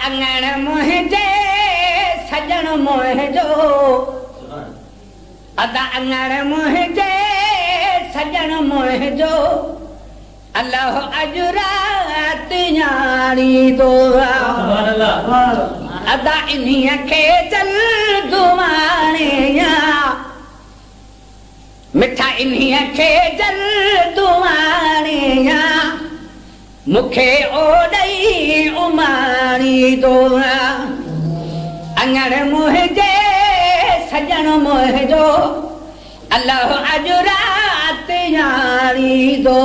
अंगण मुंहिंजे सजण मुंहिंजो अदा अंगण मुंहिंजे सजण मुंहिंजो अल्लाह अॼु राति ॼाणींदो अदा इन्हीअ खे जल्दु माणिया मिठा इन्हीअ खे जल्दु माणिया मूंखे ओॾई उमाणींदो अंगण मुंहिंजे सजण मुंहिंजो अल्लाह अॼु राति ॼाणींदो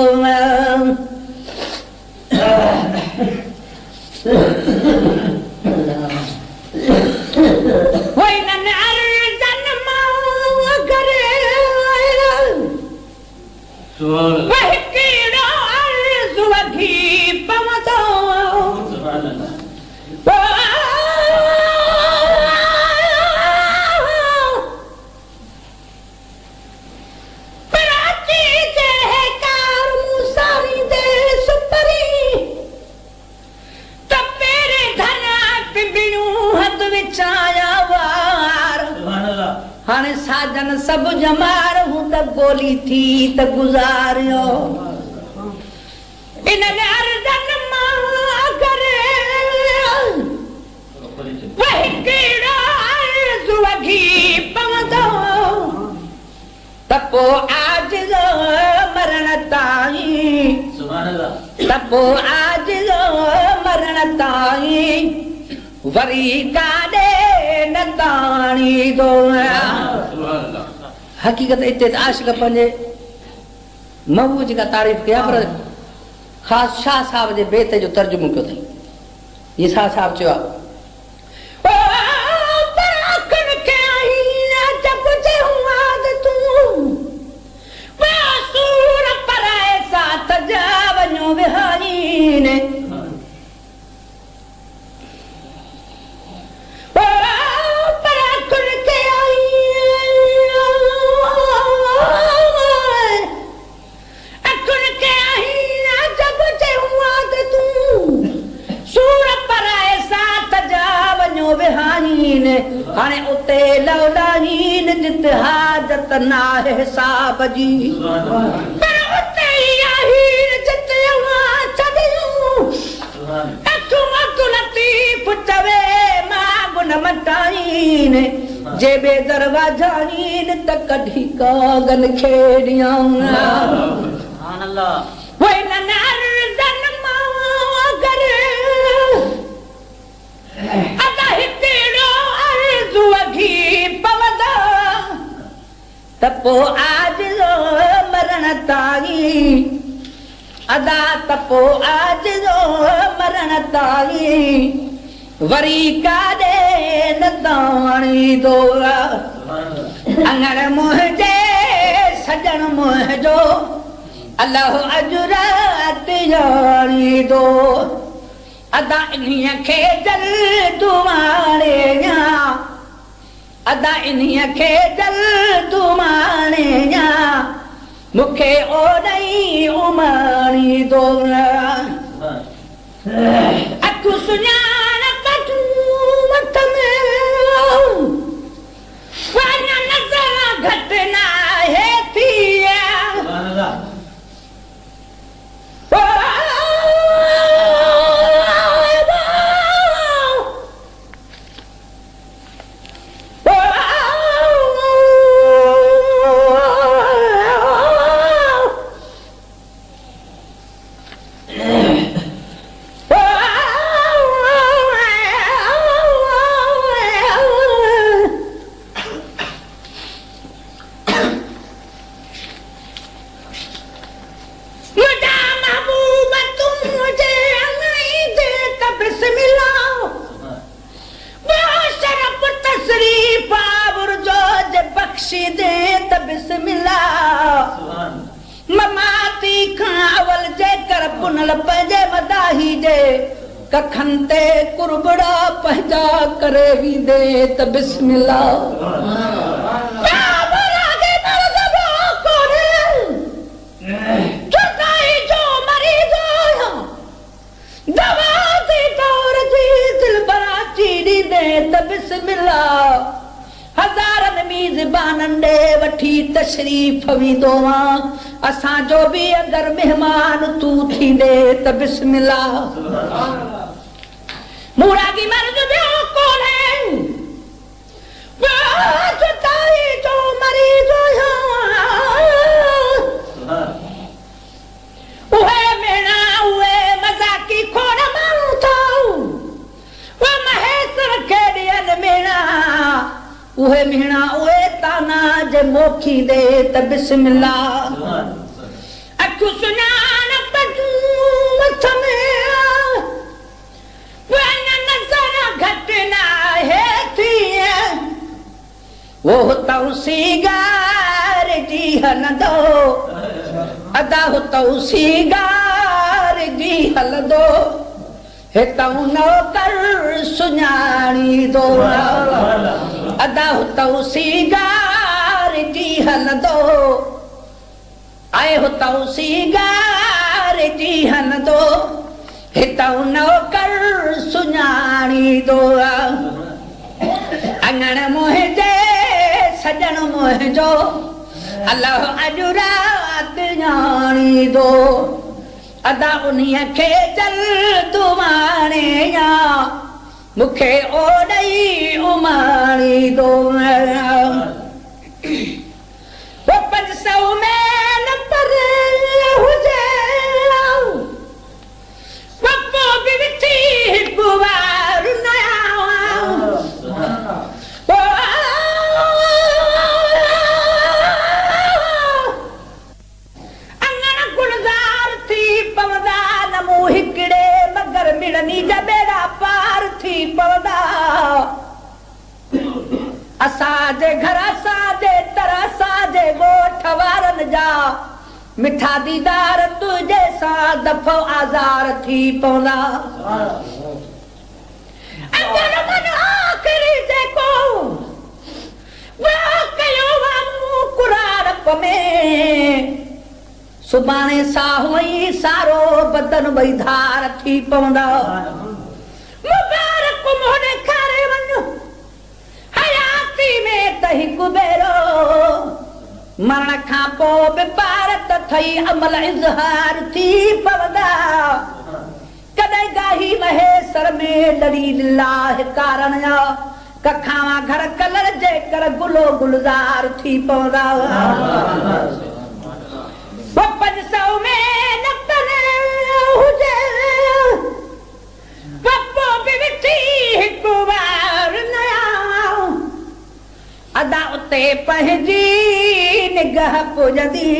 हाणे साजन सभु जमार हूं त गोली थी त गुज़ारियो इन अर्ज़न मां करे वही कहिड़ो अर्ज़ वगी पवंदो त पोइ आजिज़ो मरण ताईं त पोइ आजिज़ो मरण ताईं वरी काॾे न ताणींदो हक़ीक़त इते त आशिक़ पंहिंजे महबूब जी का तारीफ़ कया पर ख़ासि शाह साहब जे बेत जो तर्जुमो कयो अथई ये शाह साहब चयो आहे हाणे उते लौलाहीन जिते हाजत नाहे हिसाब जी पर उते ई आहीन जिते अवां छॾियूं अखु मथु लतीफ़ चवे मां गुन मटाईन जे बे दरवाजाईन त कढी कागन खे ॾियां सुभान अल्लाह वई न अर्ज़न मां करे अदा हिकिड़ो अर्ज़ वगी पवंदो त पोइ आजिज़ो मरण ताईं अदा त पोइ आजिज़ो मरण ताईं वरी काॾे न ताणींदो अंगण मुंहिंजे सजण मुंहिंजो अल्लाह अॼु राति ॼाणींदो अदा इन्हीअ खे जल्दु माणिया अदा इन्हीअ खे जल्दु माणिया मूंखे ओॾई उमाणींदो अखि सुञाण कढूं वठ में वञ नज़र घटि न आहे थी कखन ते कुरबड़ा पैदा करे वींदे त बिस्मिल्लाह दवा तशरीफ़ वेंदो असांजो बि अगरि मेहमान तू थींदे त बिस्मिल्लाह मुरादी मर्द ॿियो कोन्हे जुदाई जो मरीज़ उहे मेणा उहे मज़ाकी खोड़ माण्हू अथव उहे महेसर खे ॾियनि मेणा उहे मेणा उहे ताना जे मोखी दे त बिस्मिल्लाह अखियूं सुञाण मथ में नज़र घटि न आहे तीअं वो तौसीगार जी हलंदो अदा तौसीगार जी हलंदो हितां नौकर सुञाणींदो अदा तौसीगार जी हलंदो आए तौसीगार जी हलंदो हितां नौकर सुञाणींदो अङण मुंहिंजे सजण मुंहिंजो अलाह अॼु राति ॼाणींदो अदा उन्हीअ खे जल्द उमाणे या मूंखे ओॾई उमाणींदो 500 में न पर हुजे पप्पो बि विठी हिकु वार न अंगण गुलज़ार थी पवंदा नमू हिकिड़े मगर मिलनी जा बेड़ा पार थी पवंदा असांजे घर असांजे तरह असांजे ॻोठ वारनि जा मिठा दीदार तुंहिंजे सां दफ़ो आज़ार थी पवंदा आख़िरी जेको कयो कुरारप में सुभाणे साहु ई सारो बदन ॿई धार थी पवंदा मुबारक मोॾे खारे वञो हयाती में त हिकु भेरो मरण खां पोइ बि भारत थई अमल इज़हार थी पवंदा कॾहिं गाही महेसर में लड़ी लाह कारण जा कखावा घर कलर जे कर गुलो गुलज़ार थी पवंदा 500 में न पर हुजे पप्पो बि विठी हिकु वार नया अदा उते पंहिंजी निगाह पुॼंदी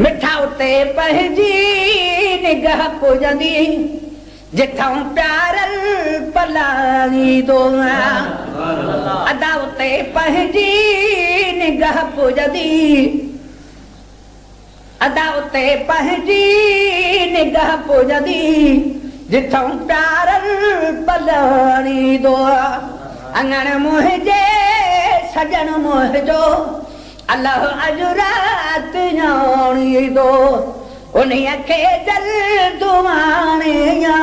मिठा उते पंहिंजी निगाह पुॼंदी जिथां प्यारल पलाणींदो अदा उते पंहिंजी निगाह पुॼंदी अदा उते पंहिंजी निगाह पुॼंदी जिथां प्यारल पलाणींदो अङण मुंहिंजे सजण मुंहिंजो अलाह अॼु राति ॼाणींदो उन्हीअ खे जल्द उमाणे या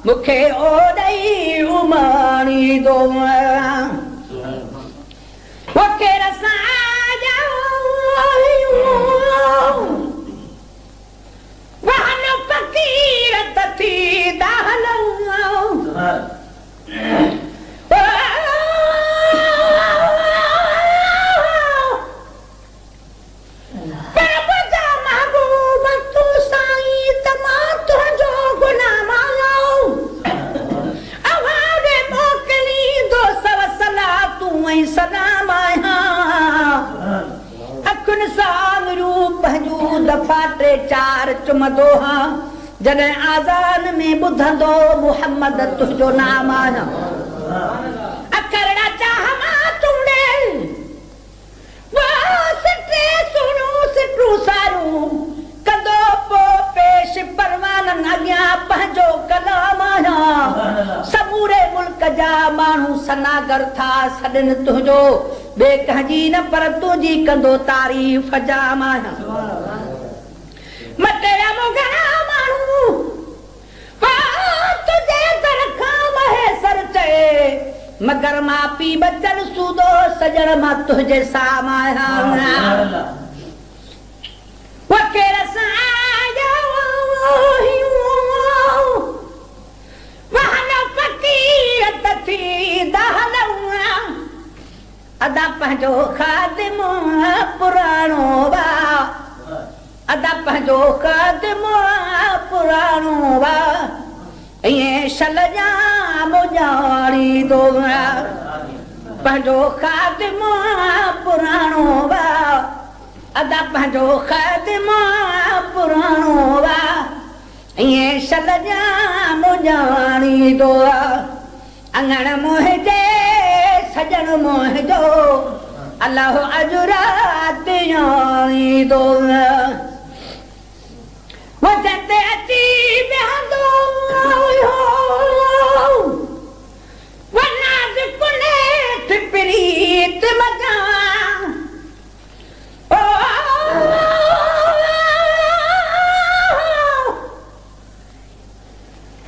मूंखे ओॾई उमाणींदो दफ़ा 3-4 चुमंदो हां जॾहिं आज़ान में ॿुधंदो मुहम्मद तुंहिंजो नाम आहियां अखरड़ा चाह मां तुंडे वास टे सुणू सिटू सारू कंदो पो पेश परवाननि अॻियां पंहिंजो कलाम आहियां समूरे मुल्क जा माण्हू सनागर था सॾनि तुंहिंजो ॿिए कंहिंजी न पर तुंहिंजी कंदो तारीफ़ जाम आहियां मटेया मोगरा माण्हू तुंहिंजे दर खां महेसर चए मगर मां पी बचन सूदो सजण मां तुझे सामाया वकेर साया वहन फकीर थी दहलवा अदा पंहिंजो खादिम पुराणो बा अदा पंहिंजो खादिम पुराणो बा ईअं शल जा मुजाड़ी दो पंहिंजो खादिम पुराणो बा अदा पंहिंजो खादिम पुराणो बा ईअं शल जा मुजाड़ी दो अंगण मुंहिंजे सजन मुंहिंजो अलाह अजुरात यानी दो वजते अची बेहदो वनाद कुने थिपरीत मजा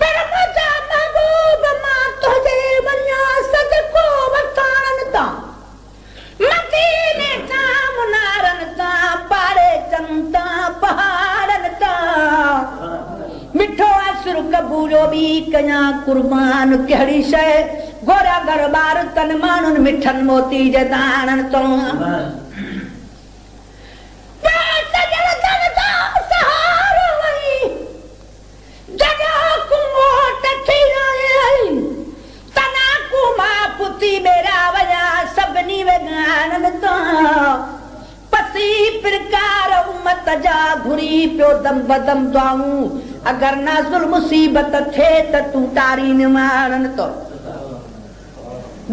पर मजा महबूब मां तुझे वन्या सदको वठान ता मदीने ता मुनारन ता पारे चंता पहाड़न ता मिठो असुर कबूलो भी कया कुर्बान कहिड़ी शइ गोरा दरबार तन माण्हुनि मिठन मोती जे दानन तो सजण तन ता सहारो वही जगा कुमोट थी आई तना कुमा पुती मेरा वया सबनी वे गानन तो पसी प्रकार उम्मत जा घुरी पियो दम बदम दुआऊं अगर नाज़ुल मुसीबत थे त तू तारी न मारन तो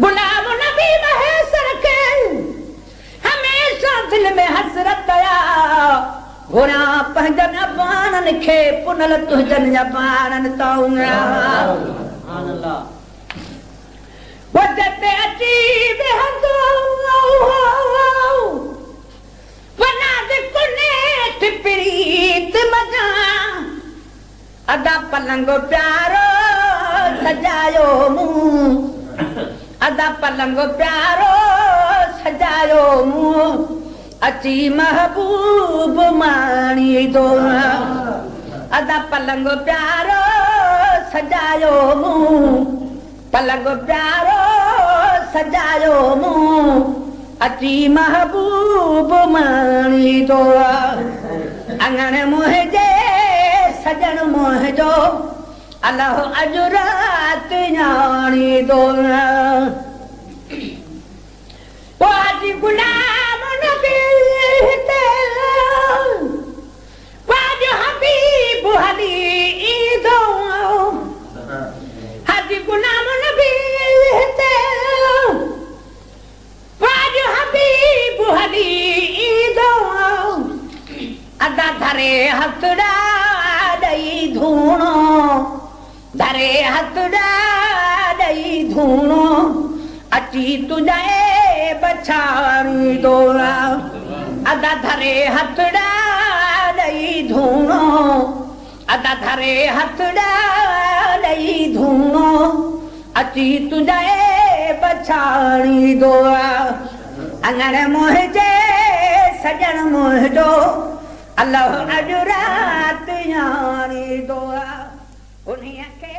गुलाम नबी महेसर के हमेशा दिल में हसरत आया घोड़ा पंजन पानन खे पुनल तुजन जबानन ताऊंगा सुभान अल्लाह वजते अची बेहदो वनाद कुने थिपरीत मजा अदा पलंग प्यारो सजायो मुंह अदा पलंग प्यारो सजायो मुंह अची महबूब माणी दो अदा पलंग प्यारो सजायो मुंह पलंग प्यारो सजायो मुंह अची महबूब माणी दो अंगण मुंहिंजे सजन मुंहिंजो अलाह अजुरात ॼाणी दो वाजी गुलाम नबी ते वाज हबीब हली दो हाजी गुलाम नबी ते वाज हबीब हली दो अदा धरे हथड़ा दई धूणो धरे हथड़ा दई धूणो अची तुझे बछाड़ी दो अदा धरे हथड़ा दई धूणो अदा धरे हथड़ा दई धूणो अची तुझे बछाड़ी दो अंगण मुंहिंजे सजन मुंहिंजो अल्लाह अजुरात यानी दो उन्हीं खे